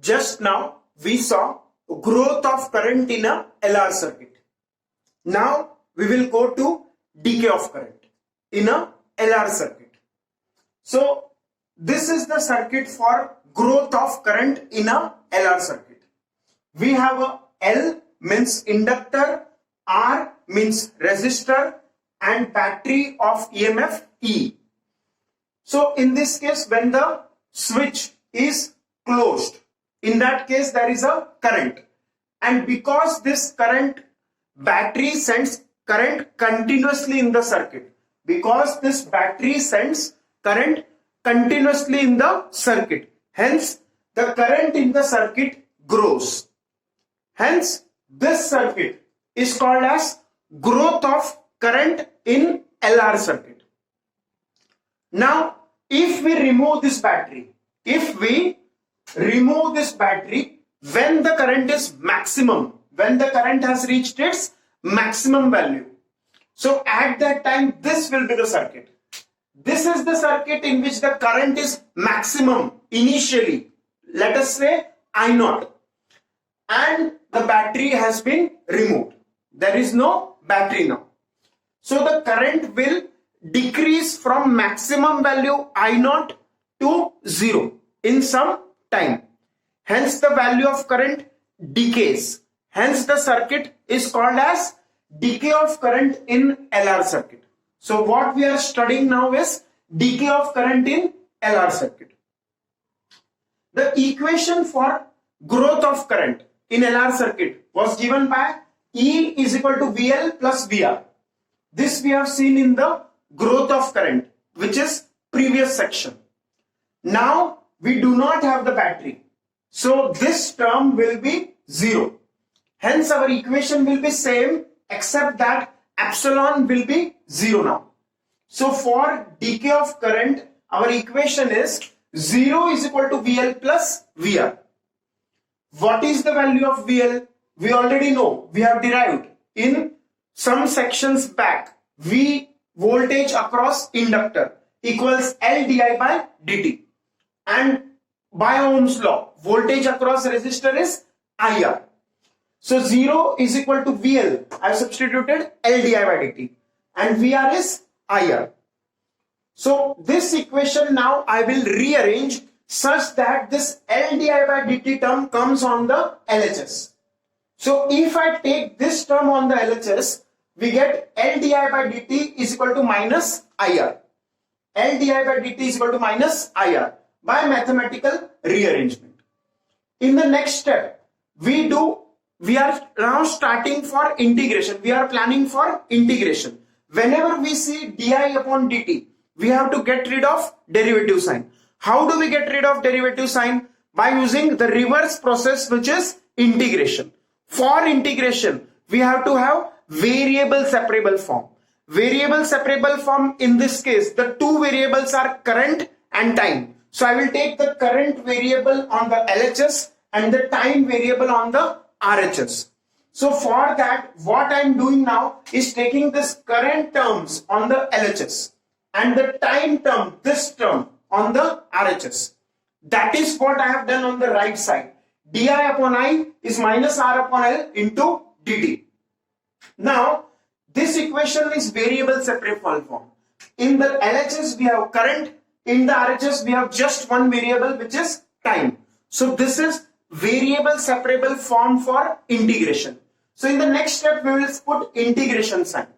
Just now we saw growth of current in a LR circuit. Now we will go to decay of current in a LR circuit. So this is the circuit for growth of current in a LR circuit. We have a L means inductor, R means resistor, and battery of EMF E. So in this case, when the switch is closed, in that case there is a current, and because this current, battery sends current continuously in the circuit. Because this battery sends current continuously in the circuit, hence the current in the circuit grows. Hence this circuit is called as growth of current in LR circuit. Now if we remove this battery, when the current is maximum, when the current has reached its maximum value, so at that time this will be the circuit. This is the circuit in which the current is maximum initially, let us say I0, and the battery has been removed. There is no battery now. So the current will decrease from maximum value I0 to 0 in some time. Hence the value of current decays. Hence the circuit is called as decay of current in LR circuit. So what we are studying now is decay of current in LR circuit. The equation for growth of current in LR circuit was given by E is equal to VL plus VR. This we have seen in the growth of current, which is previous section. Now we do not have the battery, so this term will be 0. Hence our equation will be same, except that epsilon will be 0 now. So for decay of current, our equation is 0 is equal to VL plus VR. What is the value of VL? We already know, we have derived in some sections back. V voltage across inductor equals L di by dt, and by Ohm's law voltage across resistor is IR. So 0 is equal to VL, I have substituted L di by dt, and VR is IR. So this equation now I will rearrange such that this L di by dt term comes on the LHS. So if I take this term on the LHS, we get L di by dt is equal to minus IR. L di by dt is equal to minus IR by mathematical rearrangement. In the next step, we are now starting for integration. We are planning for integration. Whenever we see di upon dt, we have to get rid of derivative sign. How do we get rid of derivative sign? By using the reverse process, which is integration. For integration, we have to have variable separable form. Variable separable form, in this case, the two variables are current and time. So I will take the current variable on the LHS and the time variable on the RHS. So for that, what I am doing now is taking this current terms on the LHS and the time term, this term, on the RHS. That is what I have done on the right side. Di upon I is minus R upon L into dt. Now, this equation is variable separable form. In the LHS we have current, in the RHS we have just one variable, which is time. So this is variable separable form for integration. So in the next step we will put integration sign.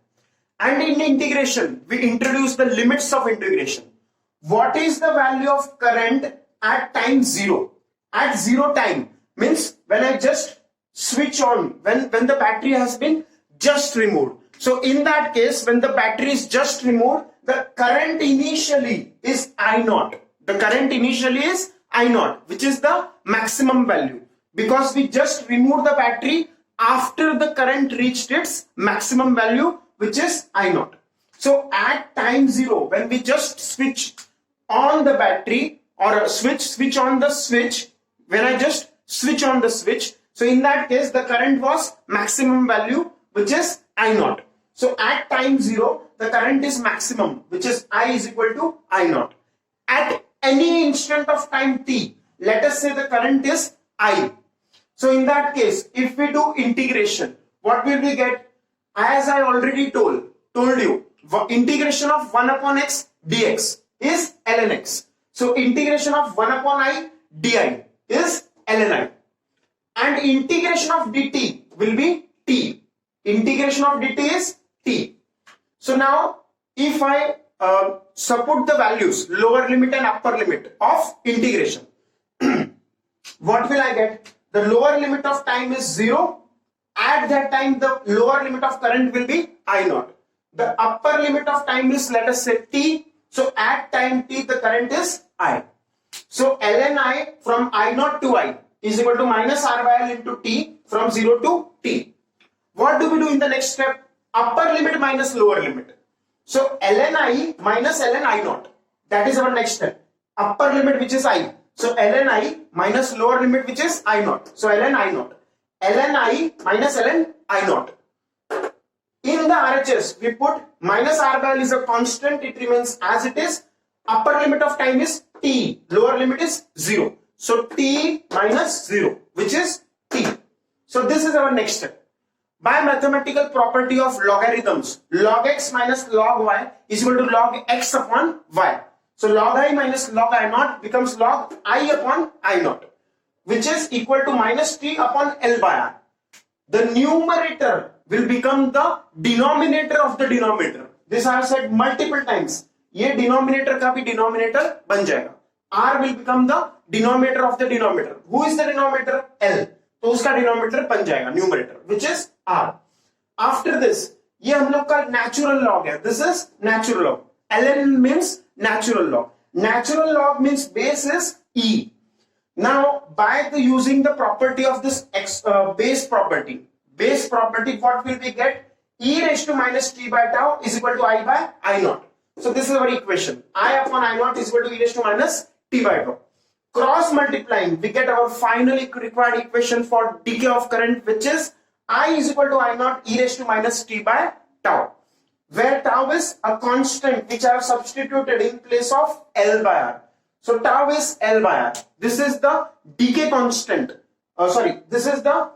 And in integration we introduce the limits of integration. What is the value of current at time 0? At 0 time means when I just switch on, when the battery has been just removed. So in that case, when the battery is just removed, the current initially is I0. The current initially is I0, which is the maximum value, because we just removed the battery after the current reached its maximum value, which is I0. So at time 0, when we just switch on the battery or switch on the switch, when I just switch on the switch, so in that case the current was maximum value, which is I0. So at time 0, the current is maximum, which is I is equal to I0. At any instant of time t, let us say the current is I. So in that case, if we do integration, what will we get? As I already told you, integration of 1 upon x dx is ln x. So integration of 1 upon I di is ln I. And integration of dt will be t. Integration of dt is t. So now if I support the values, lower limit and upper limit of integration, what will I get? The lower limit of time is 0. At that time, the lower limit of current will be I naught. The upper limit of time is, let us say, t. So at time t, the current is I. So ln I from I naught to I is equal to minus r by l into t from 0 to t. What do we do in the next step? Upper limit minus lower limit. So ln I minus ln I naught. That is our next step. Upper limit, which is I. So ln I minus lower limit, which is I naught. So ln I naught. ln I minus ln I naught. In the RHS, we put minus r by l is a constant. It remains as it is. Upper limit of time is t. Lower limit is 0. So t minus 0, which is t. So this is our next step. By mathematical property of logarithms, log x minus log y is equal to log x upon y. So log I minus log I naught becomes log I upon I naught, which is equal to minus t upon L by R. The numerator will become the denominator of the denominator. This I have said multiple times. ये denominator का भी denominator बन जाएगा. R will become the denominator of the denominator. Who is the denominator? L. तो उसका denominator बन जाएगा numerator, which is R. After this, ये हम लोग का natural log है. This is natural log. ln means natural log. Natural log means base is E. Now, by using the property of this base property, what will we get? E raised to minus t by tau is equal to I by I naught. So this is our equation. I upon I naught is equal to e raised to minus t by tau. Cross multiplying, we get our finally required equation for decay of current, which is I is equal to I naught e raised to minus t by tau, where tau is a constant which I have substituted in place of L by R. So tau is L by R. This is the decay constant. This is the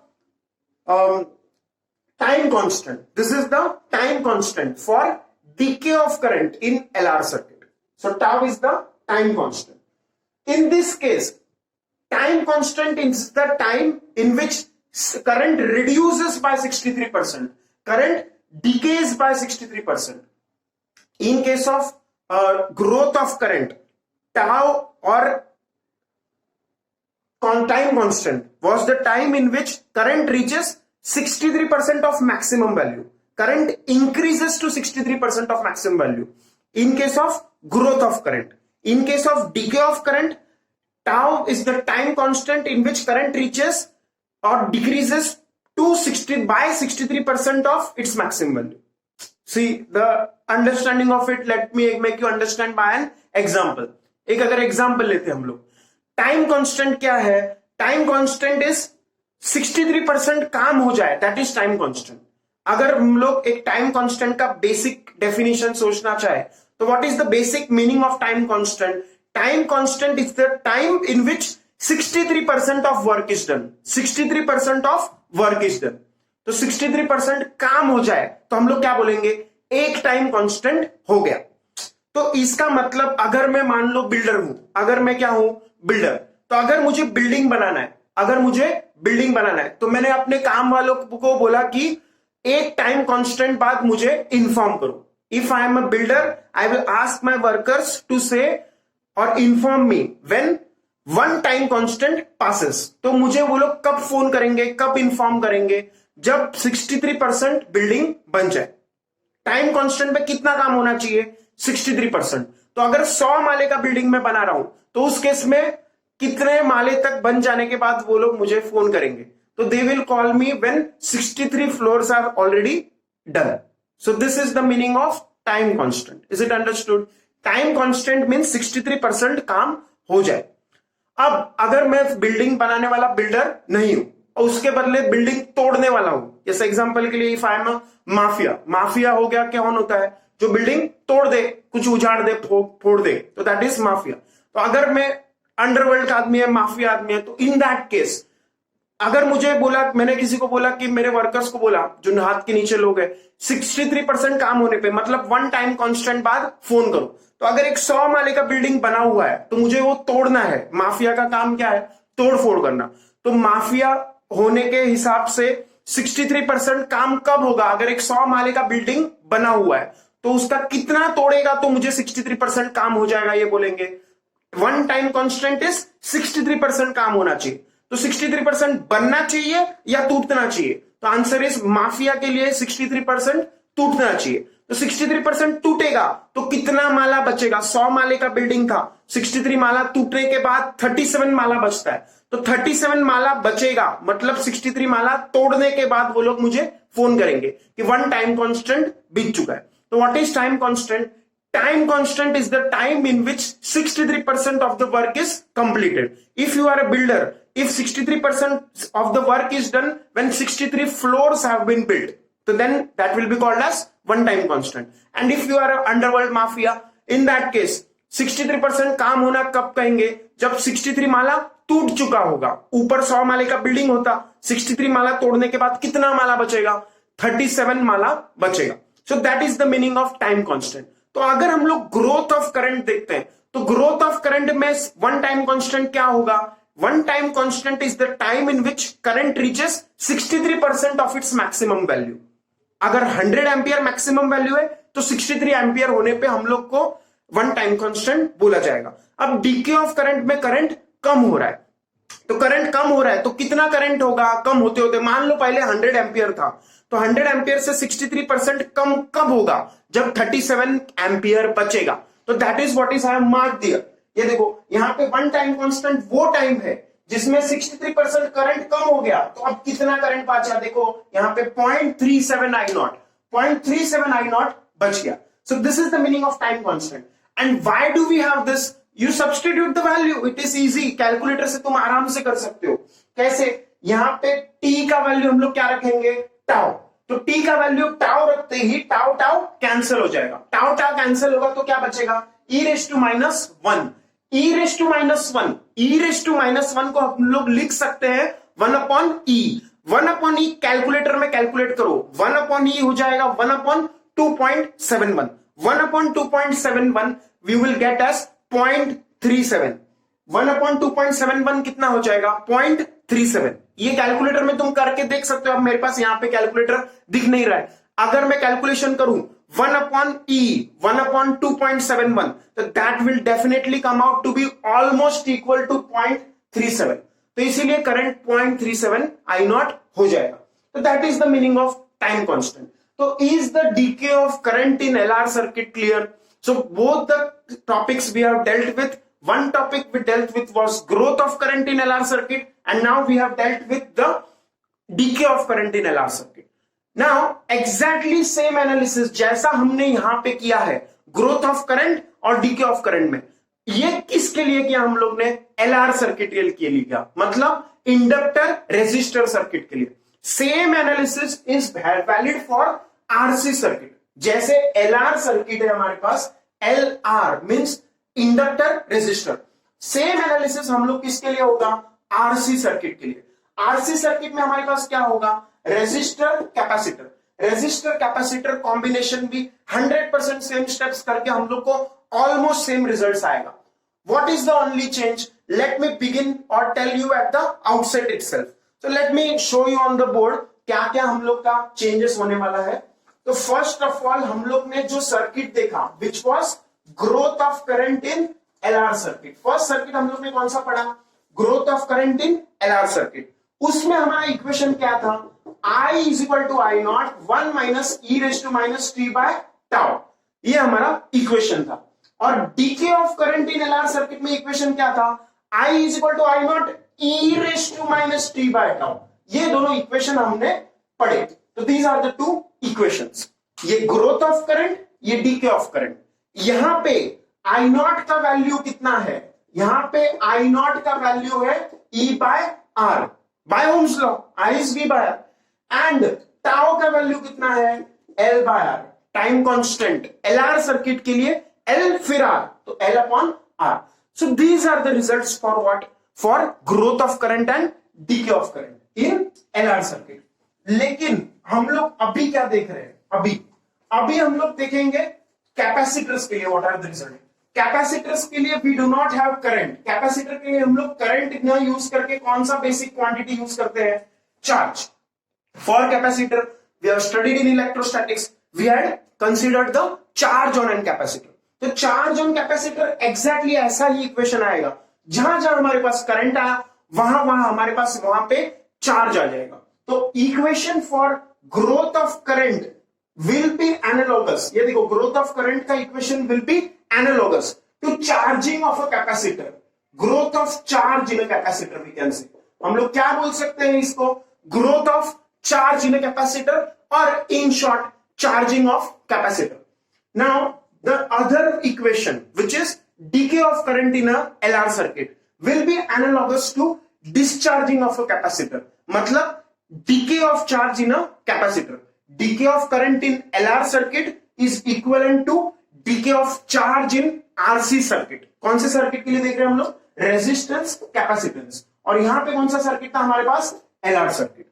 time constant. This is the time constant for decay of current in LR circuit. So tau is the time constant. In this case, time constant is the time in which current reduces by 63%. Current decays by 63%. In case of growth of current, tau or time constant was the time in which current reaches 63% of maximum value. Current increases to 63% of maximum value in case of growth of current. In case of decay of current, tau is the time constant in which current reaches or decreases to 63% of its maximum value. See the understanding of it. Let me make you understand by an example. एक अगर example लेते हम लोग, time constant क्या है? Time constant is 63% काम हो जाए, दैट इज टाइम कांस्टेंट. अगर हम लोग एक टाइम कांस्टेंट का बेसिक डेफिनेशन सोचना चाहे तो what is the basic meaning of time constant? Time constant is the time in which 63% of work is done. 63% of work is done. तो 63% काम हो जाए तो हम लोग क्या बोलेंगे? एक टाइम कांस्टेंट हो गया. तो इसका मतलब अगर मैं मान लो बिल्डर हूं, अगर मैं क्या हूं? बिल्डर. तो अगर मुझे बिल्डिंग बनाना है, तो मैंने अपने काम वालों को बोला कि एक टाइम कांस्टेंट बाद मुझे इन्फॉर्म करो. If I am a builder, I will ask my workers to say और inform me when one time constant passes. तो मुझे वो लोग कब फोन करेंगे, कब इन्फॉर्म करेंगे? जब 63% बिल्डिंग बन जाए. टाइम कांस्टेंट पे कितना काम होना चाहिए? 63%. तो अगर 100 माले का बिल्डिंग में बना रहा हूं तो उस केस में कितने माले तक बन जाने के बाद वो लोग मुझे फोन करेंगे? तो they will call me when 63 floors are already done. So this is the meaning of time constant. Is it understood? Time constant means 63% काम हो जाए. अब अगर मैं बिल्डिंग बनाने वाला बिल्डर नहीं हूं और उसके बदले बिल्डिंग तोड़ने वाला हूं, जैसे एग्जांपल के लिए if I am a mafia हो गया, क्या होता है? जो बिल्डिंग तोड़ दे, कुछ उजाड़ दे, फोड़ दे, तो दैट इज माफिया. तो अगर मैं अंडरवर्ल्ड का आदमी है, माफिया आदमी है, तो इन दैट केस अगर मुझे बोला, मैंने किसी को बोला कि मेरे वर्कर्स को बोला जो हाथ के नीचे लोग हैं, 63% काम होने पे मतलब 1 टाइम कांस्टेंट बाद फोन करो। तो अगर एक 100 माले का बिल्डिंग बना हुआ है तो मुझे वो तोड़ना है। माफिया का काम क्या है? तोड़ फोड़ करना। तो माफिया होने के हिसाब से 63% काम कब होगा? अगर एक 100 माले का बिल्डिंग बना हुआ है तो उसका कितना तोड़ेगा तो मुझे 63% काम हो जाएगा, ये बोलेंगे। 1 टाइम कांस्टेंट इज 63% काम होना चाहिए। तो 63% बनना चाहिए या टूटना चाहिए? तो आंसर इज माफिया के लिए 63% टूटना चाहिए। तो 63% टूटेगा तो कितना माला बचेगा? 100 माले का बिल्डिंग था, 63 माला टूटने के बाद 37 माला बचता है। तो 37 माला बचेगा, मतलब 63 माला तोड़ने के बाद वो लोग मुझे फोन करेंगे कि 1 टाइम कांस्टेंट बीत चुका है। तो what is time constant? Time constant is the time in which 63% of the work is completed. If you are a builder, if 63% of the work is done when 63 floors have been built, so then that will be called as 1 time constant. And if you are an underworld mafia, in that case 63% काम होना कब कहेंगे? जब 63 माला टूट चुका होगा। ऊपर 100 माले का बिल्डिंग होता, 63 माला तोड़ने के बाद कितना माला बचेगा? 37 माला बचेगा। So that is the meaning of time constant. तो अगर हम लोग ग्रोथ ऑफ करंट देखते हैं तो ग्रोथ ऑफ करंट में 1 टाइम कांस्टेंट क्या होगा? 1 time constant is the time in which current reaches 63% of its maximum value. अगर 100 एम्पियर मैक्सिमम वैल्यू है तो 63 एम्पियर होने पे हम लोग को 1 टाइम कांस्टेंट बोला जाएगा। अब डीके ऑफ करंट में करंट कम हो रहा है, तो करंट कम हो रहा है तो कितना करंट होगा कम होते होते? मान लो पहले 100 एम्पियर था, तो 100 एम्पियर से 63% कम कब होगा? जब 37 एम्पियर बचेगा। तो that is what is I have marked here. ये देखो यहां पे 1 टाइम कांस्टेंट वो टाइम है जिसमें 63% करंट कम हो गया। तो अब कितना करंट बचा? देखो यहां पे 0.37 आई नॉट, 0.37 आई नॉट बच गया। So this is the meaning of time constant. And why do we have this? You substitute the value, it is easy. Calculator से तुम आराम से कर सकते हो। कैसे? यहां पे टी का वैल्यू हम लोग क्या रखेंगे? टाउ। तो टी का वैल्यू टाउ रखते ही टाउ टाउ कैंसिल हो जाएगा। टाउ टाउ कैंसिल होगा तो क्या बचेगा? e raise to minus 1। e raise to minus 1, e raise to minus 1 को हम लोग लिख सकते हैं 1 upon e. 1 upon e calculator में कैलकुलेट करो, 1 अपॉन ई हो जाएगा 1 upon 2.71। 1 upon 2.71 we will get as 0.37। 1 upon 2.71 कितना हो जाएगा? 0.37। ये कैलकुलेटर में तुम करके देख सकते हो। अब मेरे पास यहां पे कैलकुलेटर दिख नहीं रहा है। अगर मैं कैलकुलेशन करूं 1 अपॉन ई 1 अपॉन 2.71 तो that will definitely come out to be almost equal to 0.37। तो इसीलिए करंट 0.37 आई नॉट हो जाएगा। तो that is the meaning of time constant. तो is the decay of current in LR circuit clear? So both the topics we have dealt with. One topic we dealt with was growth of current in LR circuit, and now we have dealt with the decay of current in LR circuit. Now exactly same analysis जैसा हमने यहां पे किया है growth of current और decay of current में, ये किसके लिए किया हम लोग ने? LR सर्किट के लिए किया, मतलब इंडक्टर रेजिस्टर सर्किट के लिए। Same analysis is valid for RC circuit. जैसे LR सर्किट है हमारे पास, LR means inductor resistor, same analysis हम लोग किसके लिए होगा? आरसी सर्किट के लिए। आरसी सर्किट में हमारे पास क्या होगा? Resistor capacitor. Resistor capacitor combination भी 100% सेम स्टेप्स करके हम लोग को ऑलमोस्ट सेम रिजल्ट्स आएगा। What is the only change? Let me begin और tell you at the outset itself. So let me show you on the board क्या क्या हम लोग का चेंजेस होने वाला है। तो फर्स्ट ऑफ ऑल हम लोग ने जो सर्किट देखा which was growth of current in LR circuit. First circuit हम लोग ने कौन सा पढ़ा? Growth of current in LR circuit. उसमें हमारा इक्वेशन क्या था? I is equal to I nought 1 minus e raise to minus t by tau, ये हमारा इक्वेशन था। और decay of current in LR circuit में इक्वेशन क्या था? I is equal to I nought e raise to minus t by tau. ये दोनों equation हमने पढ़े। तो these are the two equations, ये ग्रोथ ऑफ करंट, ये डीके ऑफ करंट। यहां पे आई नॉट का वैल्यू कितना है? यहां पे आई नॉट का वैल्यू है E by R, by Ohm's law, I is V by R. And tau का वैल्यू कितना है? L by R, time constant LR circuit के लिए एल फिर आर, तो L upon R. So these are the results for what? For growth of current and decay of current. In LR circuit. लेकिन हम लोग अभी क्या देख रहे हैं, अभी हम लोग देखेंगे कैपेसिटर्स के लिए what are the result. Capacitors के लिए we do not have current, capacitor के लिए हम लोग करंट न यूज करके कौन सा बेसिक क्वांटिटी यूज करते हैं, charge. For capacitor we have studied in electrostatics, we had considered the charge on an capacitor. तो चार्ज ऑन कैपेसिटर एग्जैक्टली ऐसा ही इक्वेशन आएगा, जहां जहां हमारे पास करंट आया वहां वहां हमारे पास वहां पे चार्ज आ जाएगा। तो equation for growth of current will be analogous, ये देखो ग्रोथ ऑफ करंट का equation will be analogous to charging of a capacitor, growth of charge in a capacitor we can say. हम लोग क्या बोल सकते हैं इसको, growth of charge in a capacitor और in short charging of capacitor. Now the other equation which is decay of current in a LR circuit will be analogous to discharging of a capacitor, मतलब decay of charge in a capacitor, decay of current in LR circuit is equivalent to decay of charge in RC circuit। कौन से circuit के लिए देख रहे हैं हम लोग, रेजिस्टेंस कैपेसिटेंस, और यहां पे कौन सा सर्किट था हमारे पास, LR सर्किट।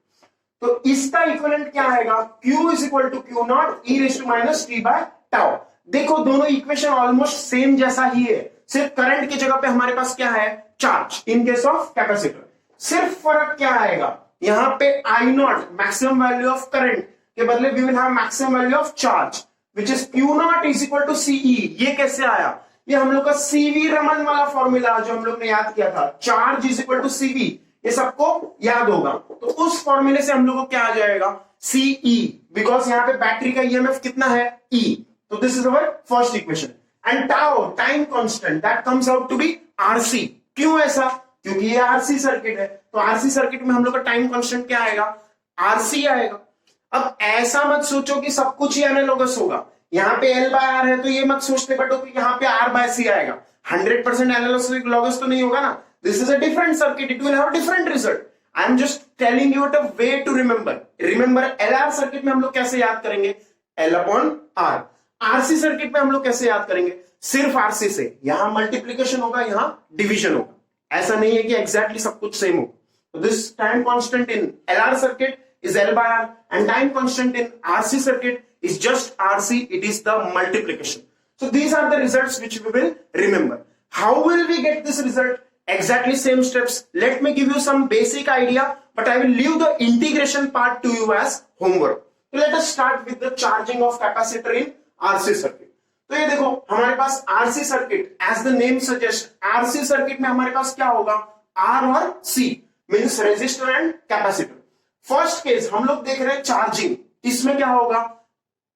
तो इसका इक्विवेलेंट क्या आएगा, Q is equal to Q naught e raised to minus t by tau। देखो दोनों इक्वेशन ऑलमोस्ट सेम जैसा ही है, सिर्फ करंट की जगह पे हमारे पास क्या है, charge in case of capacitor. सिर्फ फर्क क्या आएगा, यहां पे I naught maximum value of current के बदले we will have maximum value of charge which is Q naught is equal to CE. ये कैसे आया, ये हम लोग का सीवी रमन वाला फॉर्मूला जो हम लोग ने याद किया था, charge is equal to CV, ये सबको याद होगा। तो उस फॉर्मूले से हम लोग को क्या आ जाएगा, सीई, बिकॉज यहां पे बैटरी का ईएमएफ कितना है, ई। So this is our first equation and tau time constant that comes out to be RC। क्यों ऐसा, क्योंकि ये RC सर्किट है, तो RC सर्किट में हम लोग का टाइम कांस्टेंट क्या आएगा, RC आएगा। अब ऐसा मत सोचो कि सब कुछ ही एनालॉगस होगा, यहाँ पे L by R है तो ये मत सोचते बैठो कि यहाँ पे R by C आएगा, 100% एनालॉगस तो नहीं होगा ना। This is a different circuit, it will have a different result। I am just telling you the way to remember। Remember LR circuit में हम लोग कैसे याद करेंगे, L upon R। RC circuit में हम लोग कैसे याद करेंगे, सिर्फ आरसी से, यहां मल्टीप्लीकेशन होगा यहां डिवीजन होगा, ऐसा नहीं है कि एग्जैक्टली सब कुछ सेम हो। तो this time constant in LR circuit is L by R and time constant in RC circuit is just RC, it is the multiplication। So these are the results which we will remember। How will we get this result, exactly same steps। Let me give you some basic idea but I will leave the integration part to you as homework। So let us start with the charging of capacitor in RC circuit. तो ये देखो हमारे पास RC circuit, as the name suggest, RC circuit में हमारे पास क्या होगा, R और C means resistor and capacitor. First case हम लोग देख रहे हैं चार्जिंग, इसमें क्या होगा,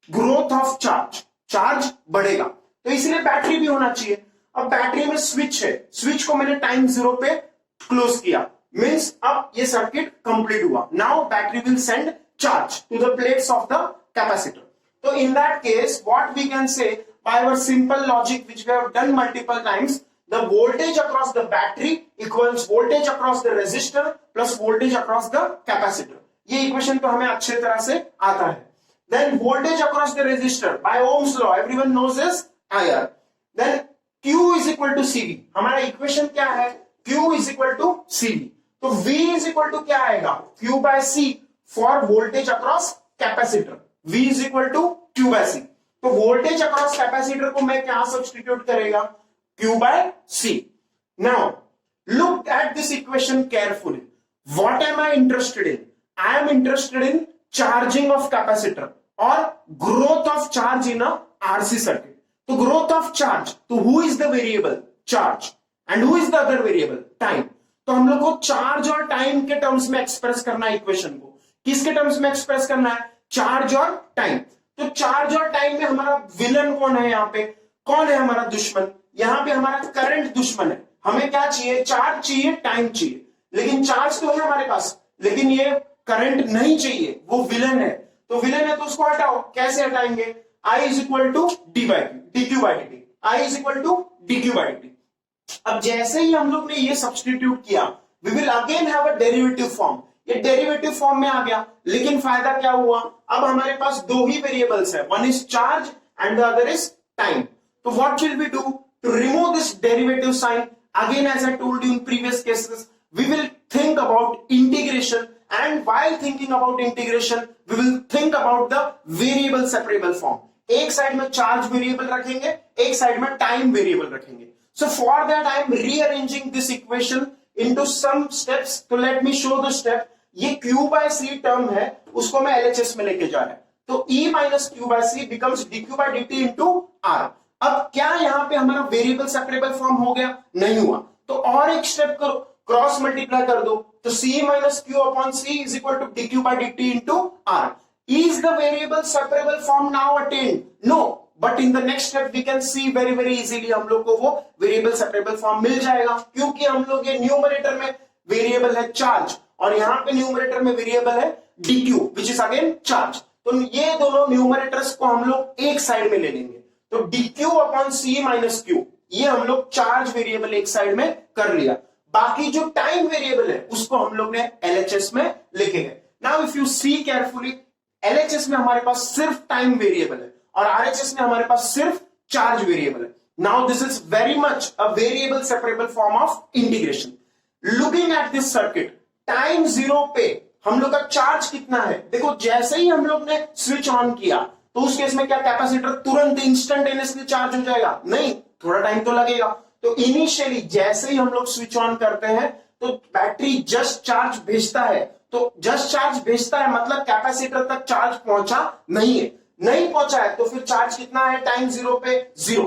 ग्रोथ ऑफ चार्ज, चार्ज बढ़ेगा तो इसलिए बैटरी भी होना चाहिए। अब बैटरी में स्विच है, स्विच को मैंने टाइम 0 पे क्लोज किया, मींस अब ये सर्किट कंप्लीट हुआ। Now battery will send charge to the plates of the capacitor. So in that case, what we can say by our simple logic which we have done multiple times, the voltage across the battery equals voltage across the resistor plus voltage across the capacitor। ये equation तो हमें अच्छे तरह से आता है। Then voltage across the resistor by Ohm's law everyone knows is IR। Then Q is equal to CV। हमारा equation क्या है, Q is equal to CV। तो V is equal to क्या आएगा, Q by C for voltage across capacitor। V is equal to Q by C। तो voltage across capacitor को मैं क्या सब्स्टिट्यूट करेगा, Q by C। Now look at this equation carefully. What am I interested in, I am interested in charging of capacitor और growth of charge in a RC circuit. तो growth of charge, तो who is the variable, charge, and who is the other variable, time. तो हम लोग को charge और time के terms में एक्सप्रेस करना है इक्वेशन को, किसके टर्म्स में एक्सप्रेस करना है, चार्ज और टाइम। तो चार्ज और टाइम में हमारा विलन कौन है, यहाँ पे कौन है हमारा दुश्मन, यहाँ पे हमारा करंट दुश्मन है। हमें क्या चाहिए, चार्ज चाहिए, टाइम चाहिए, लेकिन चार्ज तो है हमारे पास, लेकिन ये करंट नहीं चाहिए, वो विलन है। तो विलन है तो उसको हटाओ, कैसे हटाएंगे, I is equal to dq by dt, I is equal to dq by dt। अब जैसे ही हम लोग ने ये सब्स्टिट्यूट किया, we will again have a derivative form, ये डेरिवेटिव फॉर्म में आ गया, लेकिन फायदा क्या हुआ, अब हमारे पास दो ही वेरिएबल्स है, one is charge and the other is time. तो what will we do to remove this derivative sign, again as I told you in previous cases, we will think about integration while thinking about integration we will think about the variable separable form. एक side में charge variable रखेंगे, एक side में time variable रखेंगे. So for that I am rearranging this equation into some steps. तो let me show the step. ये q by c term है, उसको मैं LHS में लेके जा रहा है. तो E minus q by c becomes dq by dt into r. अब क्या यहां पे हमारा वेरिएबल सेपरेबल फॉर्म हो गया? नहीं हुआ. तो और एक स्टेप करो, क्रॉस मल्टीप्लाई कर दो. तो c minus q upon c is equal to dq by dt into r. Is the variable separable form now attained? No. But in the next step we can see very very easily हम लोग को वो variable separable form मिल जाएगा, क्योंकि हम लोग ये numerator में वेरिएबल है चार्ज और यहाँ पे न्यूमरेटर में वेरिएबल है dq which is again charge. तो ये दोनों न्यूमरेटर्स को हम लोग एक साइड में ले लेंगे. तो dq upon c minus q ये हम लोग चार्ज वेरिएबल एक साइड में कर लिया. बाकी जो टाइम वेरिएबल है उसको हम लोग ने LHS में लिखे गए. Now if you see carefully, LHS में हमारे पास सिर्फ टाइम वेरिएबल है और RHS में हमारे पास सिर्फ चार्ज वेरिएबल है. Now this is very much a variable separable form of integration. Looking at this circuit, time zero पे हम लोग का चार्ज कितना है? देखो जैसे ही हम लोग ने स्विच ऑन किया तो उस केस में क्या कैपेसिटर तुरंत इंस्टेंटेनियसली चार्ज हो जाएगा? नहीं, थोड़ा टाइम तो लगेगा. तो इनिशियली जैसे ही हम लोग स्विच ऑन करते हैं तो बैटरी जस्ट चार्ज भेजता है. तो जस्ट चार्ज भेजता है मतलब कैपेसिटर तक चार्ज पहुंचा नहीं है. नहीं पहुंचा है तो फिर चार्ज कितना है टाइम जीरो पे? जीरो.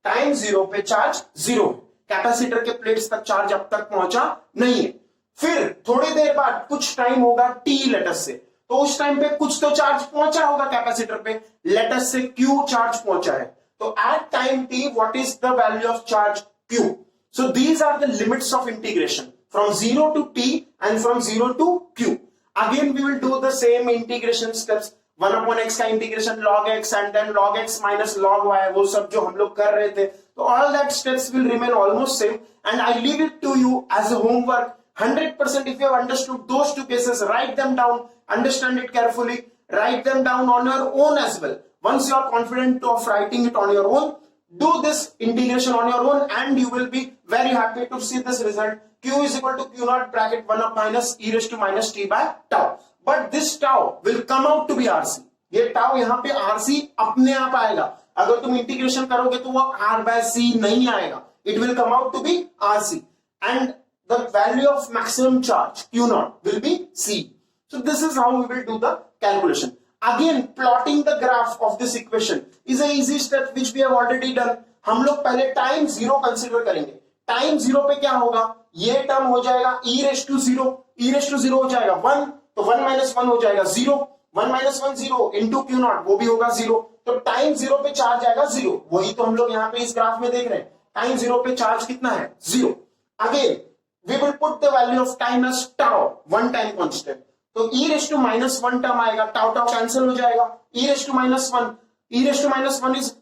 टाइम जीरो पे चार्ज जीरो. कैपेसिटर के प्लेट्स तक चार्ज अब तक पहुंचा नहीं है. फिर थोड़ी देर बाद कुछ टाइम होगा टी लेटस से, तो उस टाइम पे कुछ तो चार्ज पहुंचा होगा कैपेसिटर पे, लेटस से क्यू चार्ज पहुंचा है. तो at time t what is the value of charge? Q. So these are the limits of integration from 0 to t and from 0 to q. Again we will do the same integration steps. 1 upon x का integration log x and then log x minus log y, वो सब जो हम लोग कर रहे थे. तो all that steps will remain almost same and I leave it to you as a homework. 100% if you have understood those two cases, write them down, understand it carefully, write them down on your own as well. Once you are confident of writing it on your own, do this integration on your own and you will be very happy to see this result. Q is equal to Q naught bracket 1 up minus e raised to minus t by tau. But this tau will come out to be RC. ये tau यहाँ पे RC अपने आप आएगा. अगर तुम integration करोगे तो वो R by C नहीं आएगा. It will come out to be RC. And the value of maximum charge Q naught will be C. So this is how we will do the calculation. Again, plotting the graph of this equation is a easy step which we have already done. हम लोग पहले time zero consider करेंगे. Time zero पे क्या होगा? ये term हो जाएगा e raise to zero. e raise to zero हो जाएगा 1, तो 1 माइनस 1 हो जाएगा 0. 1 माइनस 1 0 इंटू क्यू नॉट, वो भी होगा 0. तो टाइम जीरो पे चार्ज आएगा 0. वही तो हम लोग यहाँ पे इस ग्राफ में देख रहे हैं. टाइम जीरो पे चार्ज कितना है? 0. Again we will put the value of time as tau, one time constant. तो e raise to minus 1 term आएगा, टाउ टाउ कैंसिल हो जाएगा. e raise to minus 1, e raise to minus 1 is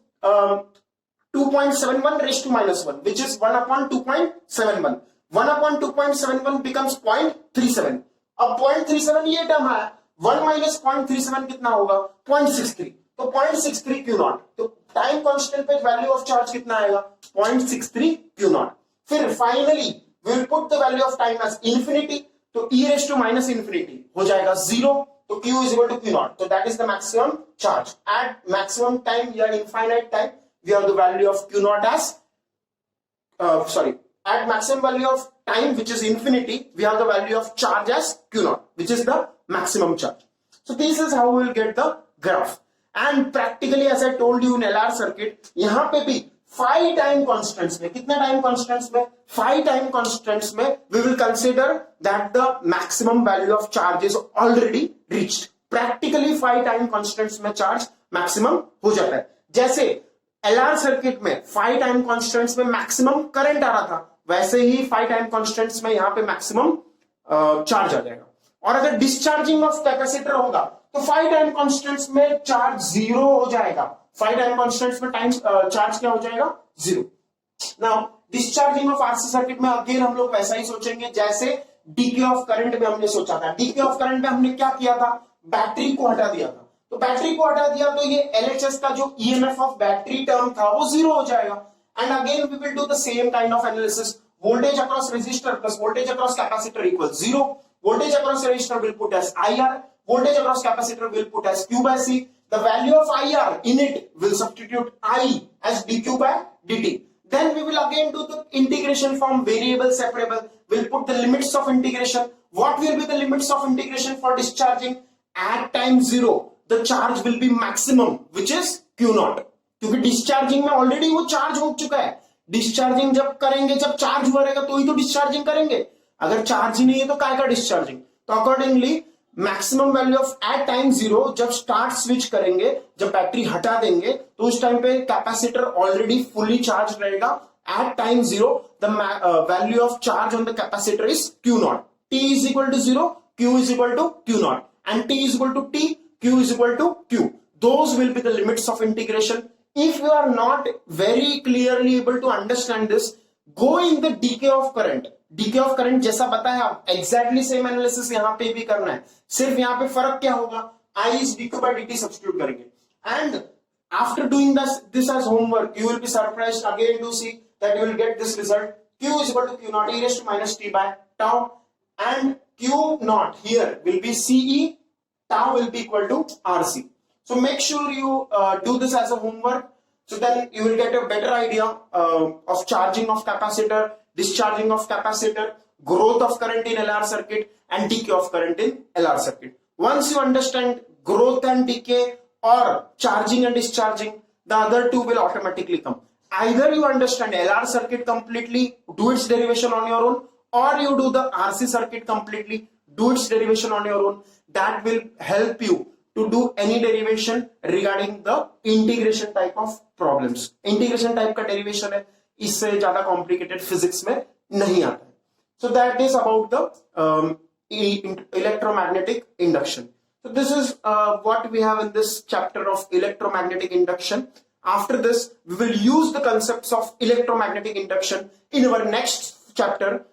2.71 raised to minus 1, which is 1 upon 2.71. 1 upon 2.71 becomes 0.37. अब 0.37 ये term है. 1 minus 0.37 कितना होगा? 0.63. तो 0.63 Q naught. तो टाइम कांस्टेंट पे वैल्यू ऑफ चार्ज कितना आएगा? 0.63 Q naught. फिर finally we will put the value of time as infinity. तो e raised to minus infinity हो जाएगा 0. तो Q is equal to Q naught. So that is the maximum charge. At maximum time या infinite time we have the value of Q naught as at maximum value of time which is infinity, we have the value of charge as Q naught, which is the maximum charge. So this is how we will get the graph. And practically as I told you in LR circuit, यहाँ पे भी 5 time constants में, कितने time constants में? 5 time constants में we will consider that the maximum value of charge is already reached. Practically 5 time constants में charge maximum हो जाता है. जैसे LR सर्किट में 5 टाइम कांस्टेंट्स में मैक्सिमम करंट आ रहा था, वैसे ही 5 टाइम कांस्टेंट्स में यहाँ पे मैक्सिमम चार्ज आ जाएगा. और अगर डिस्चार्जिंग ऑफ कैपेसिटर होगा तो 5 टाइम कांस्टेंट्स में चार्ज 0 हो जाएगा. 5 टाइम कांस्टेंट्स में टाइम चार्ज क्या हो जाएगा? 0. Now discharging of RC circuit में अगेन हम लोग वैसा ही सोचेंगे जैसे डीके ऑफ करंट में हमने सोचा था. डीके ऑफ करंट में हमने क्या किया था? बैटरी को हटा दिया था. तो बैटरी को हटा दिया तो ये LHS का जो EMF ऑफ बैटरी टर्म था वो 0 हो जाएगा. And again we will do the same kind of analysis. Voltage across resistor plus voltage across capacitor equal 0. Voltage across resistor will put as IR. Voltage across capacitor will put as Q by C. The value of IR in it will substitute I as dQ by dt. Then we will again do the integration from variable separable. We'll put the limits of integration. What will be the limits of integration for discharging? At time 0, the charge will be maximum, which is Q naught. क्योंकि discharging में already वो charge हो चुका है. Discharging जब करेंगे, जब charge हुआ रहेगा तो ही तो डिस्चार्जिंग करेंगे. अगर चार्ज ही नहीं है तो काय का डिस्चार्जिंग. तो accordingly maximum value of at time 0, जब स्टार्ट स्विच करेंगे, जब बैटरी हटा देंगे तो उस टाइम पे कैपेसिटर ऑलरेडी फुली चार्ज रहेगा. At time 0 the value of charge on the capacitor is Q naught. T is equal to 0, Q is equal to Q naught, and T is equal to T, Q is equal to Q. Those will be the limits of integration. If you are not very clearly able to understand this, go in the decay of current. Decay of current जैसा बताया, exactly same analysis यहाँ पे भी करना है. सिर्फ यहाँ पे फर्क क्या होगा? I is dq by dt substitute करेंगे. And after doing this as homework, you will be surprised again to see that you will get this result. Q is equal to Q naught e raised to minus t by tau, and Q naught here will be CE, tau will be equal to RC. So make sure you do this as a homework, so then you will get a better idea of charging of capacitor, discharging of capacitor, growth of current in LR circuit, and decay of current in LR circuit. Once you understand growth and decay or charging and discharging, the other two will automatically come. Either you understand LR circuit completely, do its derivation on your own, or you do the RC circuit completely, do its derivation on your own. That will help you to do any derivation regarding the integration type of problems. Integration type का derivation है, इससे ज़्यादा complicated physics में नहीं आता है. So that is about the electromagnetic induction. So this is what we have in this chapter of electromagnetic induction. After this, we will use the concepts of electromagnetic induction in our next chapter,